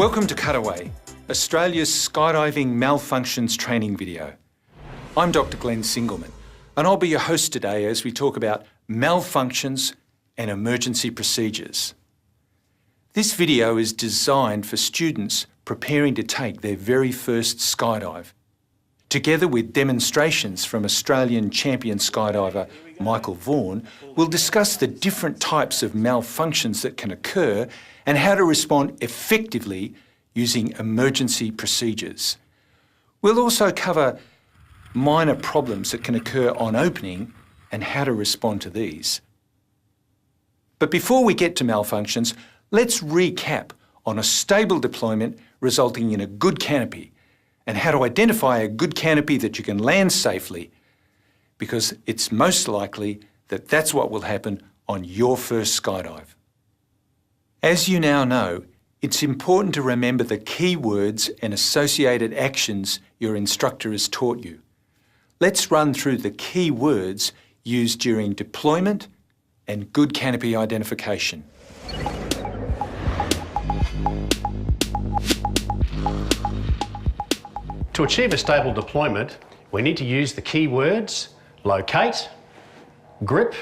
Welcome to Cutaway, Australia's skydiving malfunctions training video. I'm Dr. Glenn Singleman, and I'll be your host today as we talk about malfunctions and emergency procedures. This video is designed for students preparing to take their very first skydive, together with demonstrations from Australian champion skydiver Michael Vaughan. We'll discuss the different types of malfunctions that can occur and how to respond effectively using emergency procedures. We'll also cover minor problems that can occur on opening and how to respond to these. But before we get to malfunctions, let's recap on a stable deployment resulting in a good canopy and how to identify a good canopy that you can land safely, because it's most likely that that's what will happen on your first skydive. As you now know, it's important to remember the key words and associated actions your instructor has taught you. Let's run through the key words used during deployment and good canopy identification. To achieve a stable deployment, we need to use the key words locate, grip,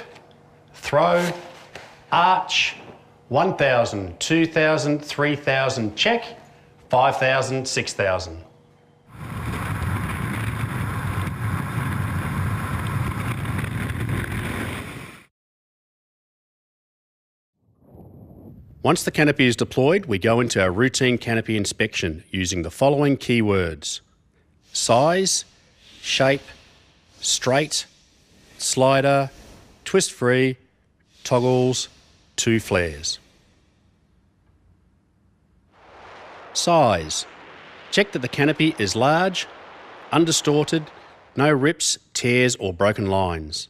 throw, arch, 1,000, 2,000, 3,000, check, 5,000, 6,000. Once the canopy is deployed, we go into our routine canopy inspection using the following key words: size, shape, straight, slider, twist free, toggles, 2 flares. Size. Check that the canopy is large, undistorted, no rips, tears or broken lines.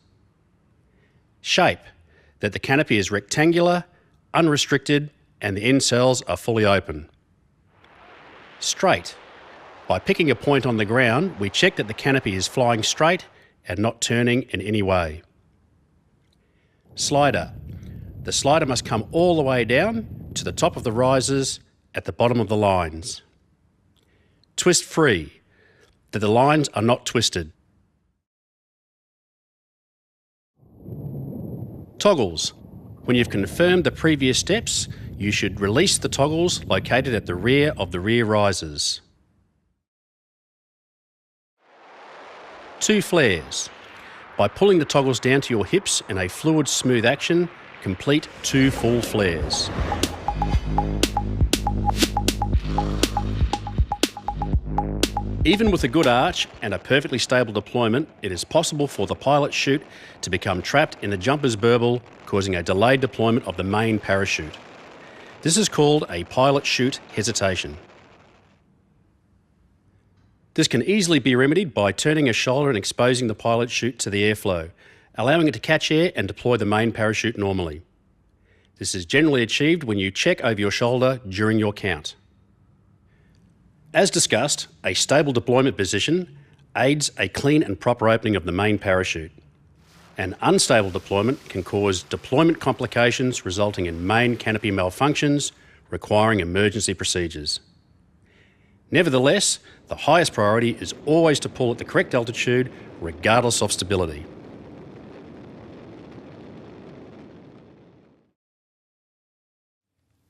Shape. That the canopy is rectangular, unrestricted and the end cells are fully open. Straight. By picking a point on the ground, we check that the canopy is flying straight and not turning in any way. Slider. The slider must come all the way down to the top of the risers at the bottom of the lines. Twist free. That the lines are not twisted. Toggles. When you've confirmed the previous steps, you should release the toggles located at the rear of the rear risers. 2 flares. By pulling the toggles down to your hips in a fluid smooth action, complete 2 full flares. Even with a good arch and a perfectly stable deployment, it is possible for the pilot chute to become trapped in the jumper's burble, causing a delayed deployment of the main parachute. This is called a pilot chute hesitation. This can easily be remedied by turning a shoulder and exposing the pilot chute to the airflow, allowing it to catch air and deploy the main parachute normally. This is generally achieved when you check over your shoulder during your count. As discussed, a stable deployment position aids a clean and proper opening of the main parachute. An unstable deployment can cause deployment complications resulting in main canopy malfunctions requiring emergency procedures. Nevertheless, the highest priority is always to pull at the correct altitude regardless of stability.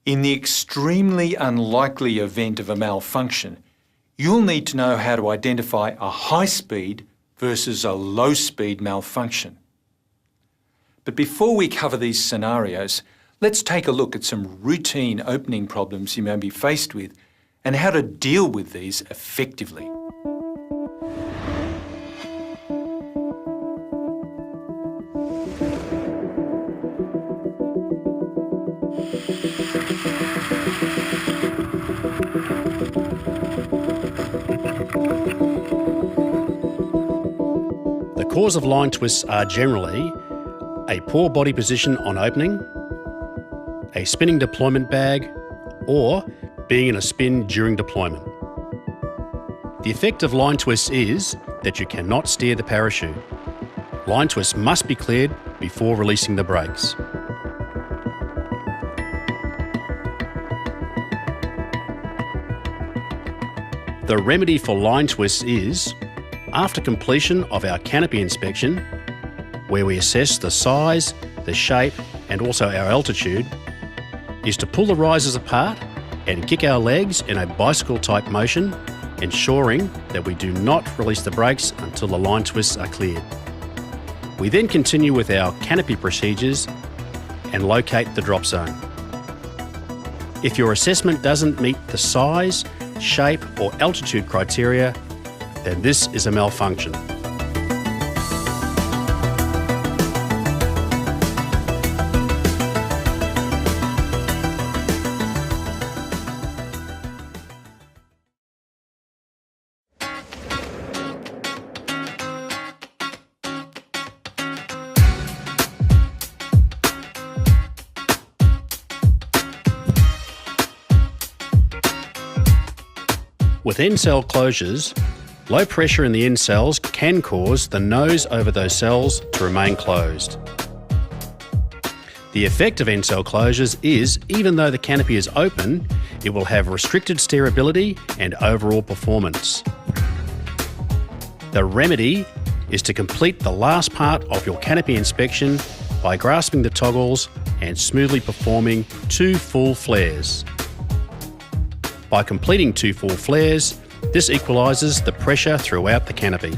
In the extremely unlikely event of a malfunction, you'll need to know how to identify a high-speed versus a low-speed malfunction. But before we cover these scenarios, let's take a look at some routine opening problems you may be faced with and how to deal with these effectively. The cause of line twists are generally a poor body position on opening, a spinning deployment bag, or being in a spin during deployment. The effect of line twists is that you cannot steer the parachute. Line twists must be cleared before releasing the brakes. The remedy for line twists is, after completion of our canopy inspection, where we assess the size, the shape and also our altitude, is to pull the risers apart and kick our legs in a bicycle-type motion, ensuring that we do not release the brakes until the line twists are cleared. We then continue with our canopy procedures and locate the drop zone. If your assessment doesn't meet the size, shape or altitude criteria, then this is a malfunction. With end cell closures, low pressure in the end cells can cause the nose over those cells to remain closed. The effect of end cell closures is, even though the canopy is open, it will have restricted steerability and overall performance. The remedy is to complete the last part of your canopy inspection by grasping the toggles and smoothly performing 2 full flares. By completing 2 full flares, this equalises the pressure throughout the canopy.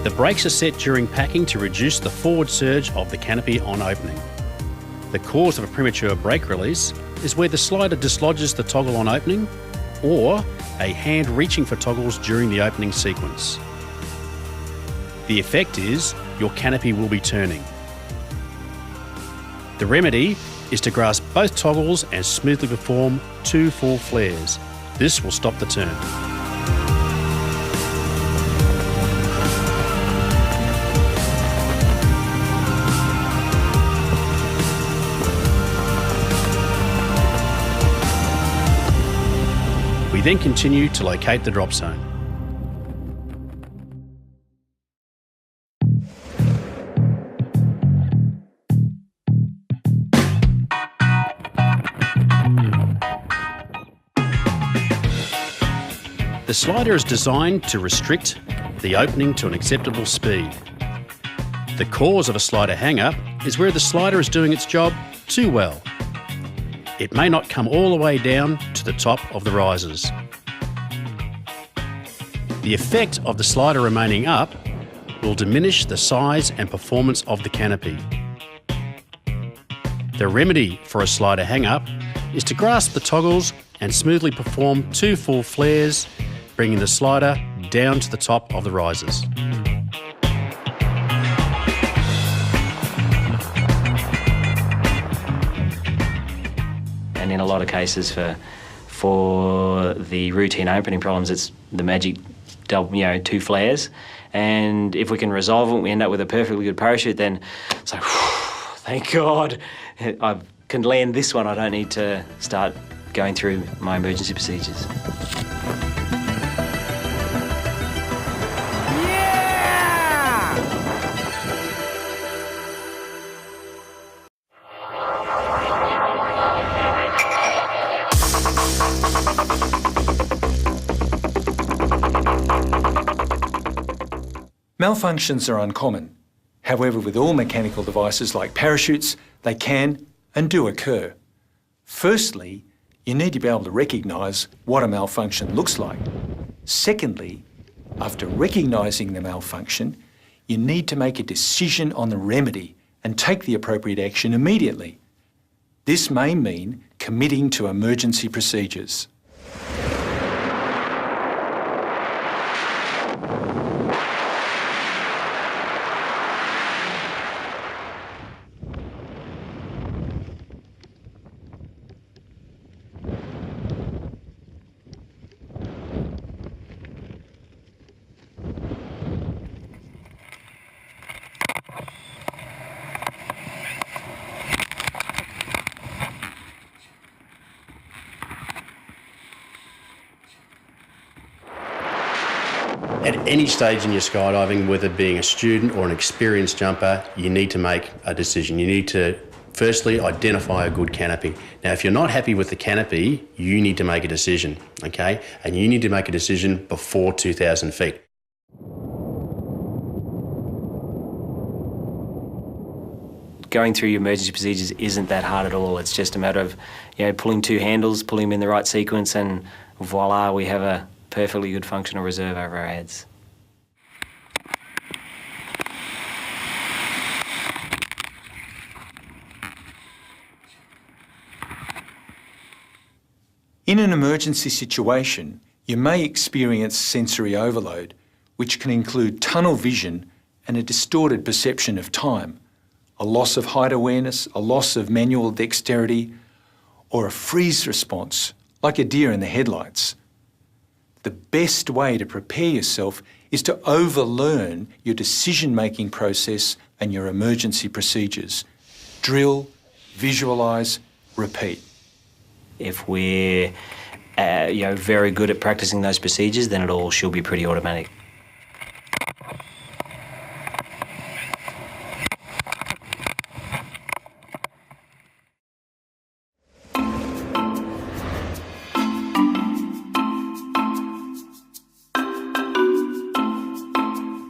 The brakes are set during packing to reduce the forward surge of the canopy on opening. The cause of a premature brake release is where the slider dislodges the toggle on opening or a hand reaching for toggles during the opening sequence. The effect is your canopy will be turning. The remedy is to grasp both toggles and smoothly perform 2 full flares. This will stop the turn. We then continue to locate the drop zone. The slider is designed to restrict the opening to an acceptable speed. The cause of a slider hang-up is where the slider is doing its job too well. It may not come all the way down to the top of the risers. The effect of the slider remaining up will diminish the size and performance of the canopy. The remedy for a slider hang-up is to grasp the toggles and smoothly perform 2 full flares, bringing the slider down to the top of the risers. And in a lot of cases for the routine opening problems, it's the magic 2 flares. And if we can resolve it, we end up with a perfectly good parachute, then it's like, thank God, I can land this one. I don't need to start going through my emergency procedures. Malfunctions are uncommon. However, with all mechanical devices like parachutes, they can and do occur. Firstly, you need to be able to recognise what a malfunction looks like. Secondly, after recognising the malfunction, you need to make a decision on the remedy and take the appropriate action immediately. This may mean committing to emergency procedures. any stage in your skydiving, whether being a student or an experienced jumper, you need to make a decision. You need to firstly identify a good canopy. Now, if you're not happy with the canopy, you need to make a decision, okay? And you need to make a decision before 2,000 feet. Going through your emergency procedures isn't that hard at all. It's just a matter of, pulling two handles, pulling them in the right sequence, and voila, we have a perfectly good functional reserve over our heads. In an emergency situation, you may experience sensory overload, which can include tunnel vision and a distorted perception of time, a loss of height awareness, a loss of manual dexterity, or a freeze response, like a deer in the headlights. The best way to prepare yourself is to overlearn your decision-making process and your emergency procedures. Drill, visualise, repeat. If we're very good at practicing those procedures, then it all should be pretty automatic.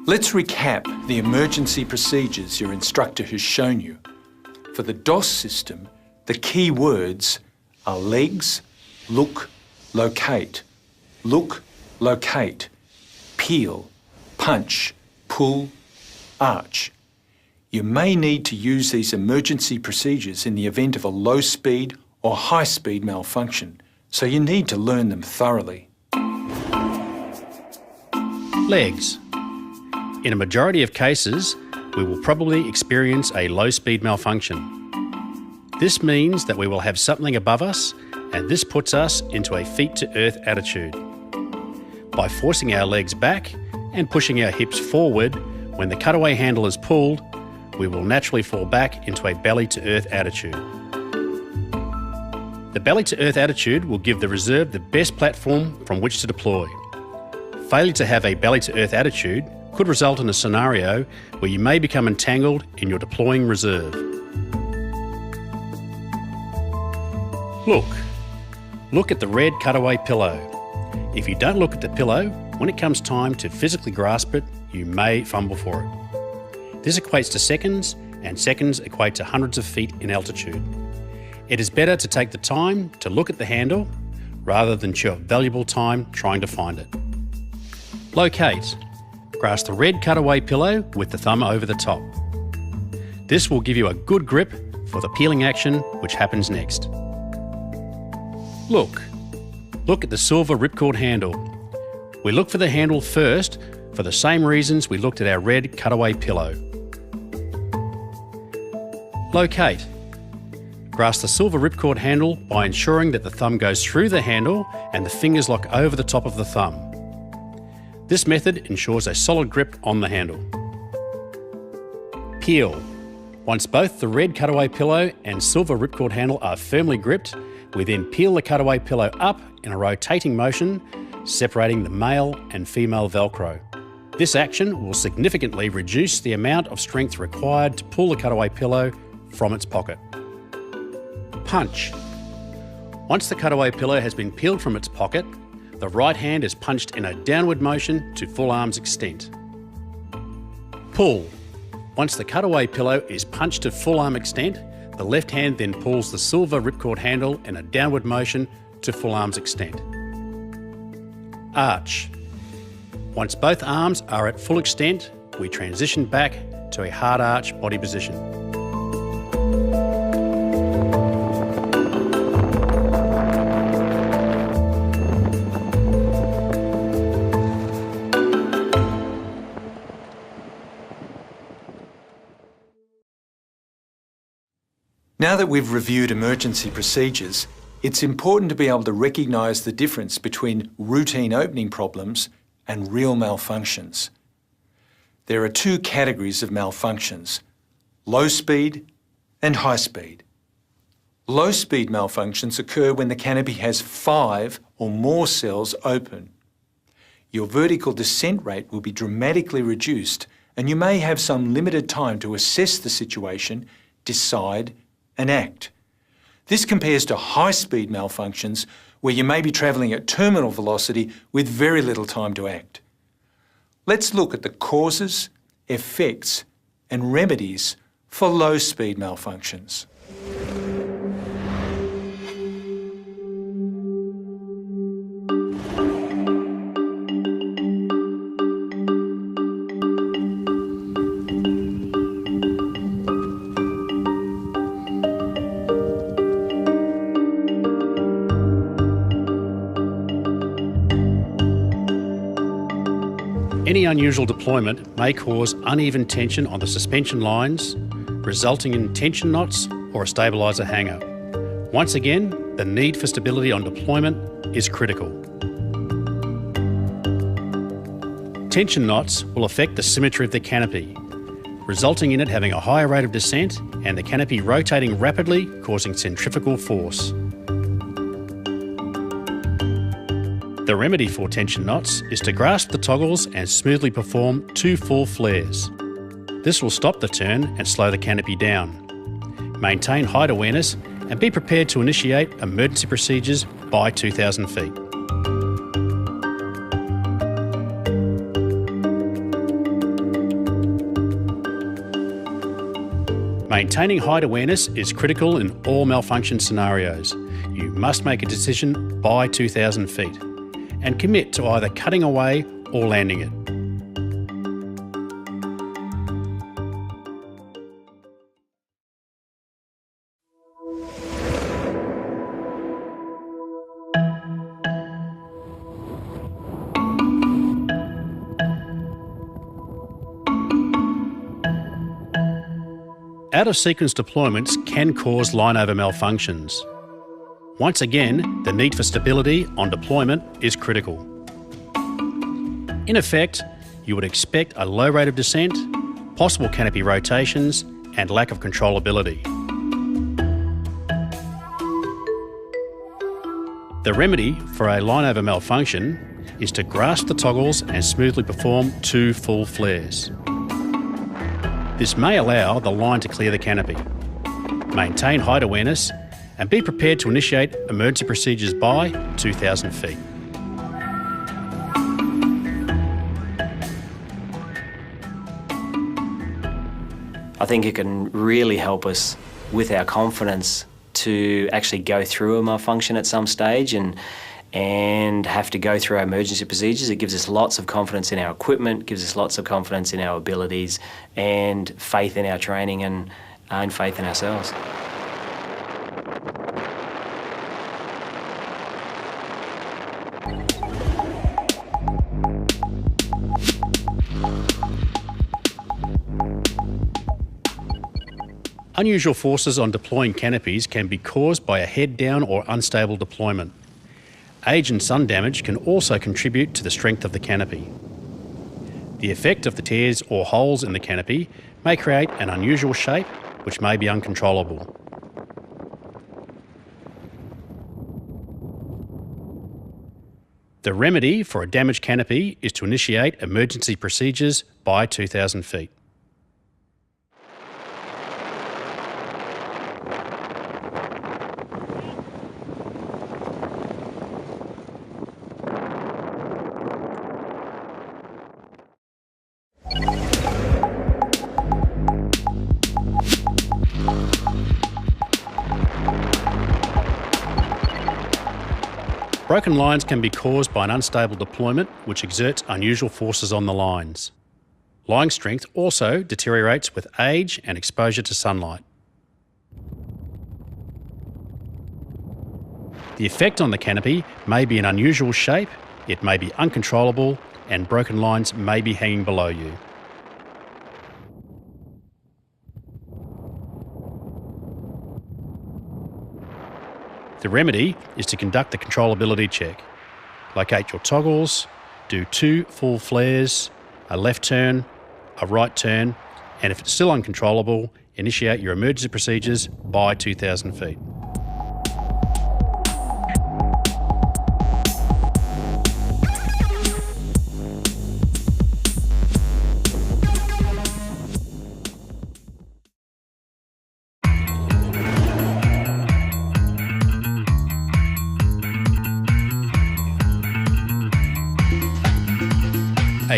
Let's recap the emergency procedures your instructor has shown you. For the DOS system, the key words are legs, look, locate, peel, punch, pull, arch. You may need to use these emergency procedures in the event of a low-speed or high-speed malfunction, so you need to learn them thoroughly. Legs. In a majority of cases, we will probably experience a low-speed malfunction. This means that we will have something above us, and this puts us into a feet-to-earth attitude. By forcing our legs back and pushing our hips forward, when the cutaway handle is pulled, we will naturally fall back into a belly-to-earth attitude. The belly-to-earth attitude will give the reserve the best platform from which to deploy. Failure to have a belly-to-earth attitude could result in a scenario where you may become entangled in your deploying reserve. Look at the red cutaway pillow. If you don't look at the pillow, when it comes time to physically grasp it, you may fumble for it. This equates to seconds, and seconds equate to hundreds of feet in altitude. It is better to take the time to look at the handle rather than chew up valuable time trying to find it. Locate. Grasp the red cutaway pillow with the thumb over the top. This will give you a good grip for the peeling action which happens next. Look at the silver ripcord handle. We look for the handle first for the same reasons we looked at our red cutaway pillow. Locate. Grasp the silver ripcord handle by ensuring that the thumb goes through the handle and the fingers lock over the top of the thumb. This method ensures a solid grip on the handle. Peel. Once both the red cutaway pillow and silver ripcord handle are firmly gripped, we then peel the cutaway pillow up in a rotating motion, separating the male and female Velcro. This action will significantly reduce the amount of strength required to pull the cutaway pillow from its pocket. Punch. Once the cutaway pillow has been peeled from its pocket, the right hand is punched in a downward motion to full arm's extent. Pull. Once the cutaway pillow is punched to full arm extent, the left hand then pulls the silver ripcord handle in a downward motion to full arm's extent. Arch. Once both arms are at full extent, we transition back to a hard arch body position. Now that we've reviewed emergency procedures, it's important to be able to recognise the difference between routine opening problems and real malfunctions. There are two categories of malfunctions: low speed and high speed. Low speed malfunctions occur when the canopy has 5 or more cells open. your vertical descent rate will be dramatically reduced and you may have some limited time to assess the situation, decide and act. This compares to high-speed malfunctions where you may be travelling at terminal velocity with very little time to act. Let's look at the causes, effects and remedies for low-speed malfunctions. Any unusual deployment may cause uneven tension on the suspension lines, resulting in tension knots or a stabiliser hanger. Once again, the need for stability on deployment is critical. Tension knots will affect the symmetry of the canopy, resulting in it having a higher rate of descent and the canopy rotating rapidly, causing centrifugal force. The remedy for tension knots is to grasp the toggles and smoothly perform 2 full flares. This will stop the turn and slow the canopy down. Maintain height awareness and be prepared to initiate emergency procedures by 2,000 feet. Maintaining height awareness is critical in all malfunction scenarios. You must make a decision by 2,000 feet and commit to either cutting away or landing it. Out-of-sequence deployments can cause line-over malfunctions. Once again, the need for stability on deployment is critical. In effect, you would expect a low rate of descent, possible canopy rotations, and lack of controllability. The remedy for a line-over malfunction is to grasp the toggles and smoothly perform 2 full flares. This may allow the line to clear the canopy. Maintain height awareness and be prepared to initiate emergency procedures by 2,000 feet. I think it can really help us with our confidence to actually go through a malfunction at some stage and have to go through our emergency procedures. It gives us lots of confidence in our equipment, gives us lots of confidence in our abilities and faith in our training and faith in ourselves. Unusual forces on deploying canopies can be caused by a head-down or unstable deployment. Age and sun damage can also contribute to the strength of the canopy. The effect of the tears or holes in the canopy may create an unusual shape which may be uncontrollable. The remedy for a damaged canopy is to initiate emergency procedures by 2,000 feet. Broken lines can be caused by an unstable deployment which exerts unusual forces on the lines. Line strength also deteriorates with age and exposure to sunlight. The effect on the canopy may be an unusual shape, it may be uncontrollable, and broken lines may be hanging below you. The remedy is to conduct the controllability check. Locate your toggles, do 2 full flares, a left turn, a right turn, and if it's still uncontrollable, initiate your emergency procedures by 2,000 feet.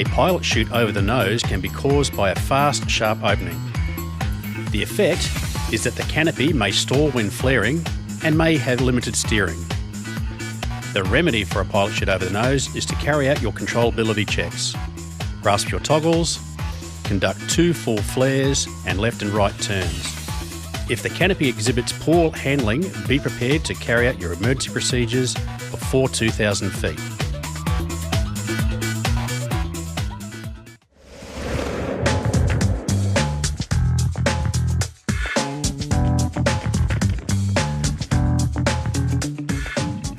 A pilot chute over the nose can be caused by a fast, sharp opening. The effect is that the canopy may stall when flaring and may have limited steering. The remedy for a pilot chute over the nose is to carry out your controllability checks. Grasp your toggles, conduct 2 full flares and left and right turns. If the canopy exhibits poor handling, be prepared to carry out your emergency procedures before 2,000 feet.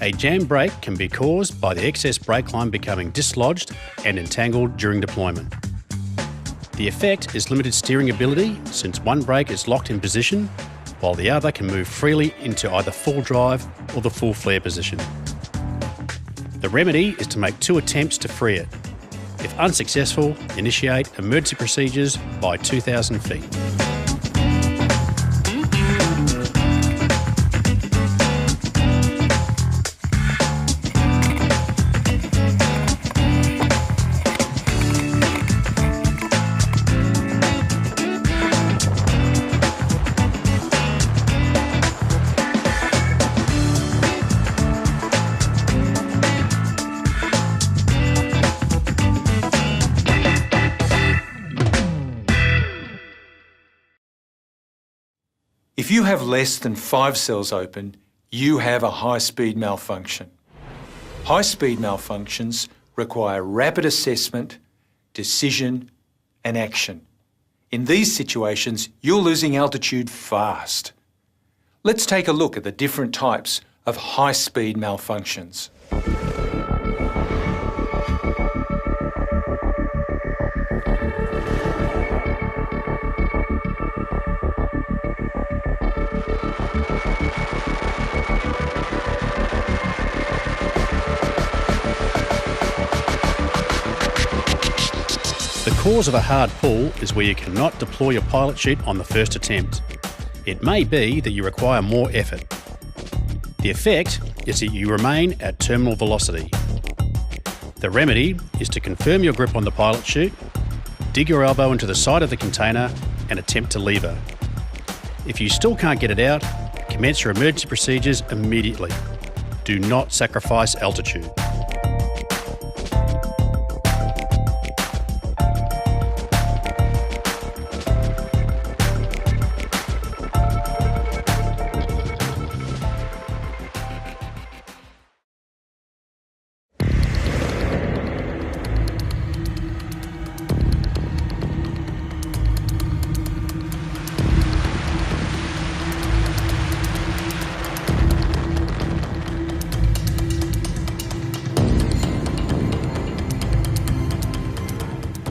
A jam brake can be caused by the excess brake line becoming dislodged and entangled during deployment. The effect is limited steering ability since one brake is locked in position while the other can move freely into either full drive or the full flare position. The remedy is to make 2 attempts to free it. If unsuccessful, initiate emergency procedures by 2,000 feet. If you have less than 5 cells open, you have a high-speed malfunction. High-speed malfunctions require rapid assessment, decision and action. In these situations, you're losing altitude fast. Let's take a look at the different types of high-speed malfunctions. The cause of a hard pull is where you cannot deploy your pilot chute on the first attempt. It may be that you require more effort. The effect is that you remain at terminal velocity. The remedy is to confirm your grip on the pilot chute, dig your elbow into the side of the container and attempt to lever. If you still can't get it out, commence your emergency procedures immediately. Do not sacrifice altitude.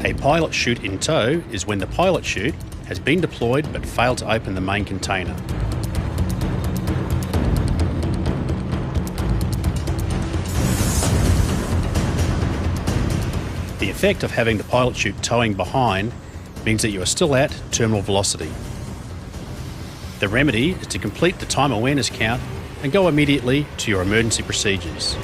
A pilot chute in tow is when the pilot chute has been deployed but failed to open the main container. The effect of having the pilot chute towing behind means that you are still at terminal velocity. The remedy is to complete the time awareness count and go immediately to your emergency procedures.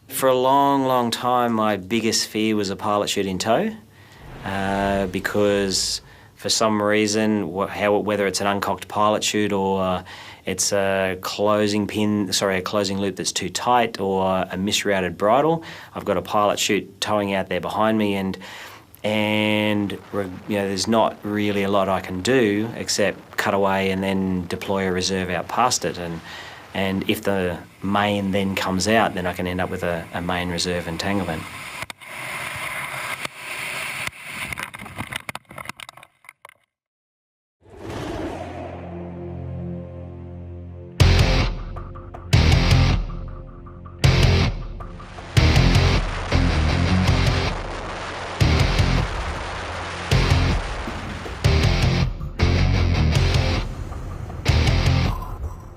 For a long time, my biggest fear was a pilot chute in tow, because for some reason, whether it's an uncocked pilot chute or it's a closing loop that's too tight or a misrouted bridle, I've got a pilot chute towing out there behind me, and there's not really a lot I can do except cut away and then deploy a reserve out past it. And if the main then comes out, then I can end up with a main reserve entanglement.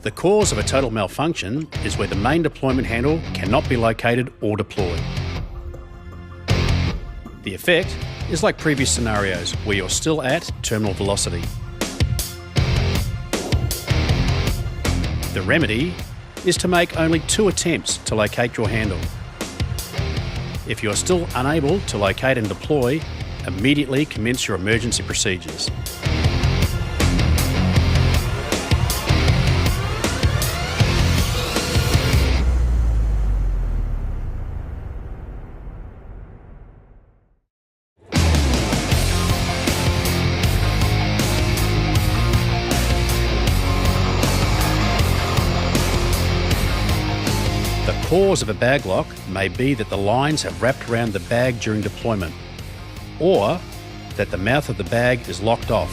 The cause of a total malfunction is where the main deployment handle cannot be located or deployed. The effect is like previous scenarios where you're still at terminal velocity. The remedy is to make only 2 attempts to locate your handle. If you're still unable to locate and deploy, immediately commence your emergency procedures. The cause of a bag lock may be that the lines have wrapped around the bag during deployment, or that the mouth of the bag is locked off.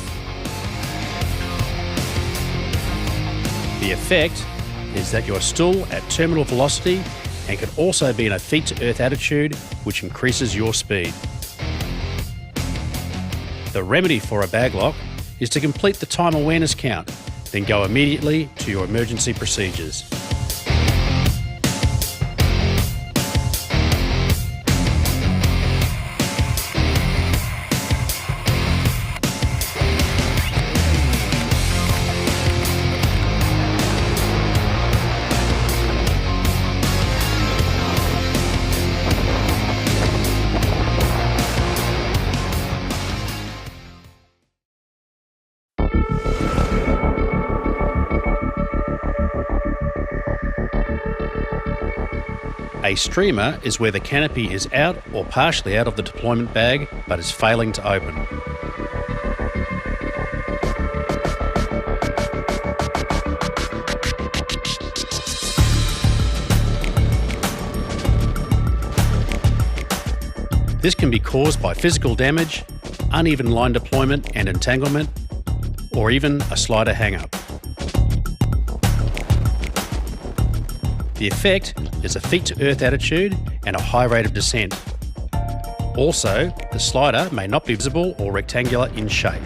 The effect is that you're still at terminal velocity and could also be in a feet to earth attitude, which increases your speed. The remedy for a bag lock is to complete the time awareness count, then go immediately to your emergency procedures. A streamer is where the canopy is out or partially out of the deployment bag but is failing to open. This can be caused by physical damage, uneven line deployment and entanglement, or even a slider hang-up. The effect is a feet-to-earth attitude and a high rate of descent. Also, the slider may not be visible or rectangular in shape.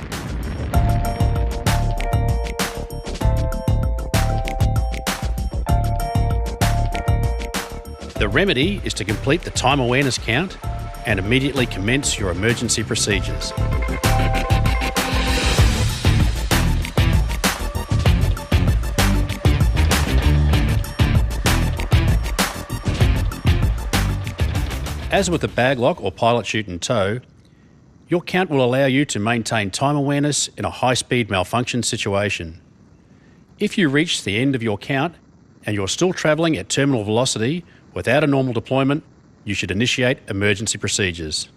The remedy is to complete the time awareness count and immediately commence your emergency procedures. As with a bag lock or pilot chute in tow, your count will allow you to maintain time awareness in a high-speed malfunction situation. If you reach the end of your count and you're still travelling at terminal velocity without a normal deployment, you should initiate emergency procedures.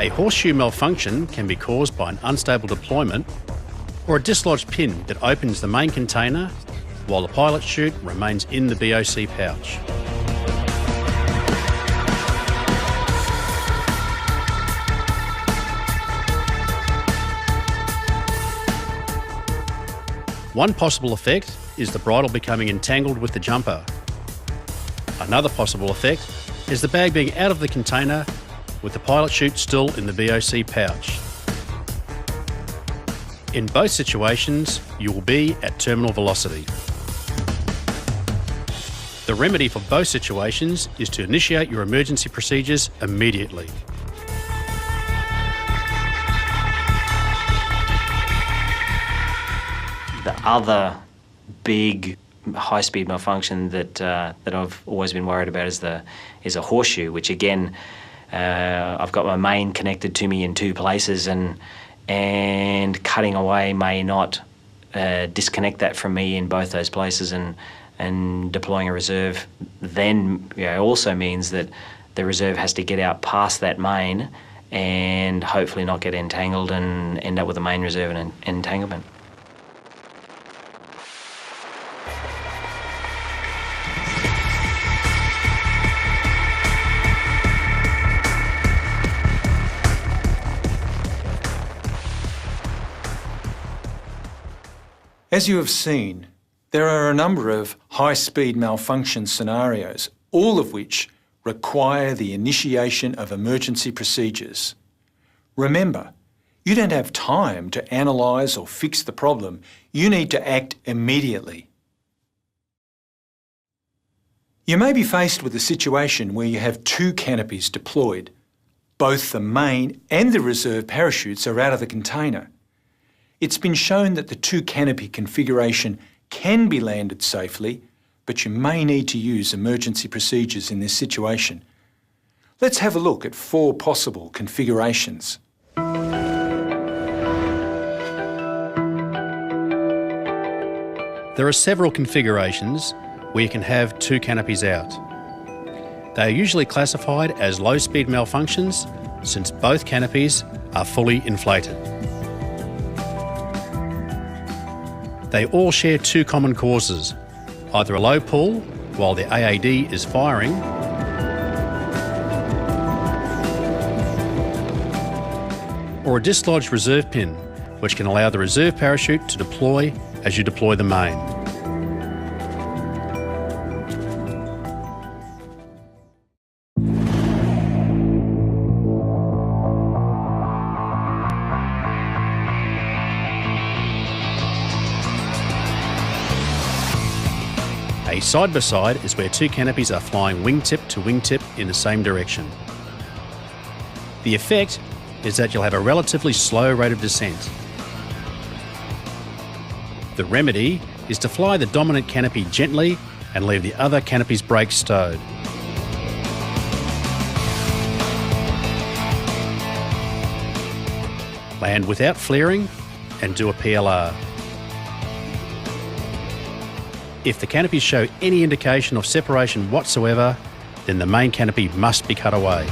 A horseshoe malfunction can be caused by an unstable deployment or a dislodged pin that opens the main container while the pilot chute remains in the BOC pouch. One possible effect is the bridle becoming entangled with the jumper. Another possible effect is the bag being out of the container with the pilot chute still in the BOC pouch. In both situations, you will be at terminal velocity. The remedy for both situations is to initiate your emergency procedures immediately. The other big high-speed malfunction that I've always been worried about is a horseshoe, which again, I've got my main connected to me in 2 places, and cutting away may not disconnect that from me in both those places, and deploying a reserve then also means that the reserve has to get out past that main and hopefully not get entangled and end up with a main reserve and entanglement. As you have seen, There are a number of high-speed malfunction scenarios, all of which require the initiation of emergency procedures. Remember, you don't have time to analyse or fix the problem. You need to act immediately. You may be faced with a situation where you have two canopies deployed. Both the main and the reserve parachutes are out of the container. It's been shown that the two canopy configuration can be landed safely, but you may need to use emergency procedures in this situation. Let's have a look at 4 possible configurations. There are several configurations where you can have two canopies out. They are usually classified as low-speed malfunctions since both canopies are fully inflated. They all share two common causes, either a low pull while the AAD is firing, or a dislodged reserve pin, which can allow the reserve parachute to deploy as you deploy the main. A side-by-side is where two canopies are flying wingtip to wingtip in the same direction. The effect is that you'll have a relatively slow rate of descent. The remedy is to fly the dominant canopy gently and leave the other canopy's brakes stowed. Land without flaring and do a PLR. If the canopies show any indication of separation whatsoever, then the main canopy must be cut away.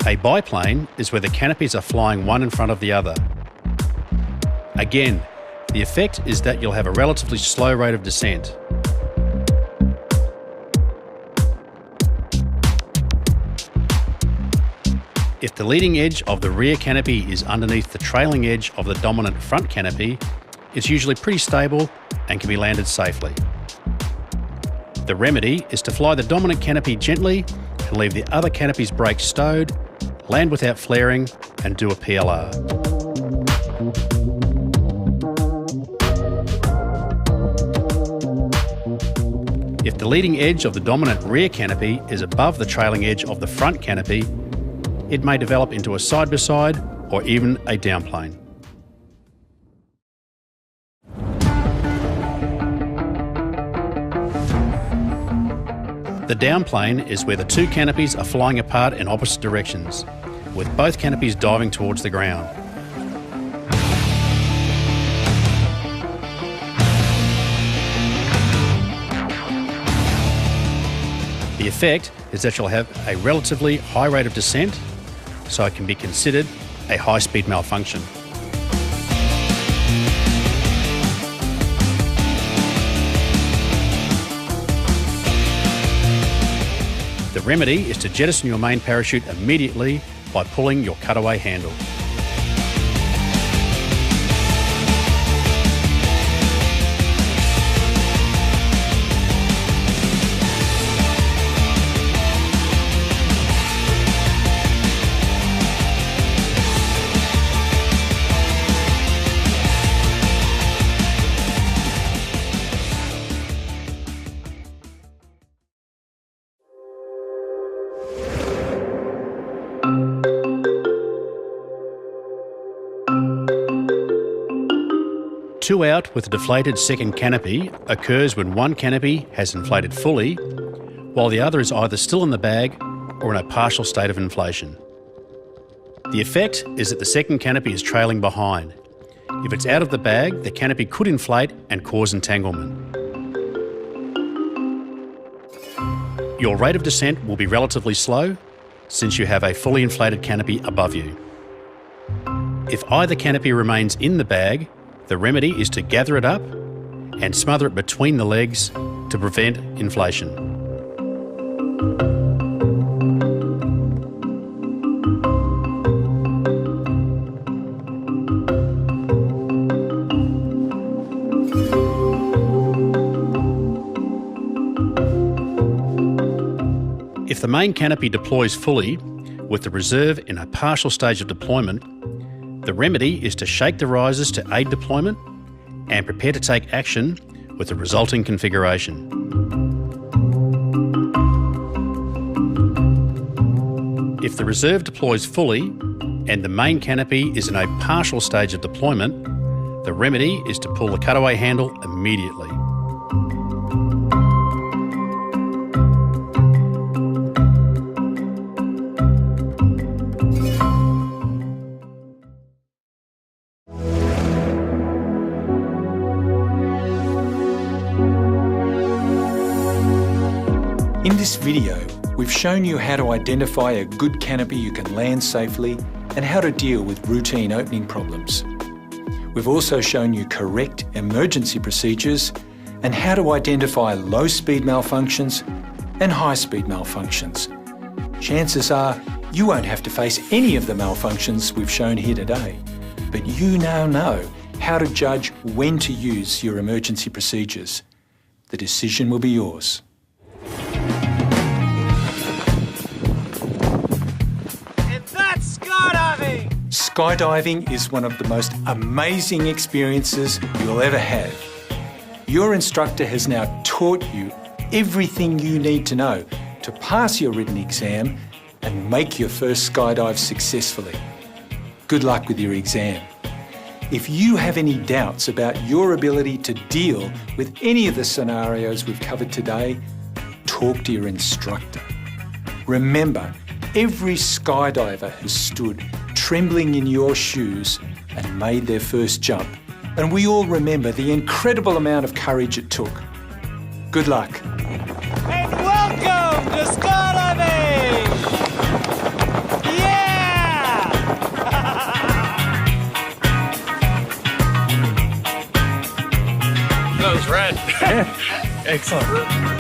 A biplane is where the canopies are flying one in front of the other. Again, the effect is that you'll have a relatively slow rate of descent. If the leading edge of the rear canopy is underneath the trailing edge of the dominant front canopy, it's usually pretty stable and can be landed safely. The remedy is to fly the dominant canopy gently and leave the other canopy's brakes stowed, land without flaring, and do a PLR. If the leading edge of the dominant rear canopy is above the trailing edge of the front canopy, it may develop into a side-by-side or even a downplane. The downplane is where the two canopies are flying apart in opposite directions, with both canopies diving towards the ground. The effect is that you'll have a relatively high rate of descent, so it can be considered a high-speed malfunction. The remedy is to jettison your main parachute immediately by pulling your cutaway handle. Two out with a deflated second canopy occurs when one canopy has inflated fully, while the other is either still in the bag or in a partial state of inflation. The effect is that the second canopy is trailing behind. If it's out of the bag, the canopy could inflate and cause entanglement. Your rate of descent will be relatively slow since you have a fully inflated canopy above you. If either canopy remains in the bag, The remedy is to gather it up and smother it between the legs to prevent inflation. If the main canopy deploys fully, with the reserve in a partial stage of deployment, the remedy is to shake the risers to aid deployment and prepare to take action with the resulting configuration. If the reserve deploys fully and the main canopy is in a partial stage of deployment, the remedy is to pull the cutaway handle immediately. In this video, we've shown you how to identify a good canopy you can land safely and how to deal with routine opening problems. We've also shown you correct emergency procedures and how to identify low-speed malfunctions and high-speed malfunctions. Chances are you won't have to face any of the malfunctions we've shown here today, but you now know how to judge when to use your emergency procedures. The decision will be yours. Skydiving is one of the most amazing experiences you'll ever have. Your instructor has now taught you everything you need to know to pass your written exam and make your first skydive successfully. Good luck with your exam. If you have any doubts about your ability to deal with any of the scenarios we've covered today, talk to your instructor. Remember, every skydiver has stood trembling in your shoes and made their first jump. And we all remember the incredible amount of courage it took. Good luck. And welcome to skydiving! Yeah! That was rad. Excellent.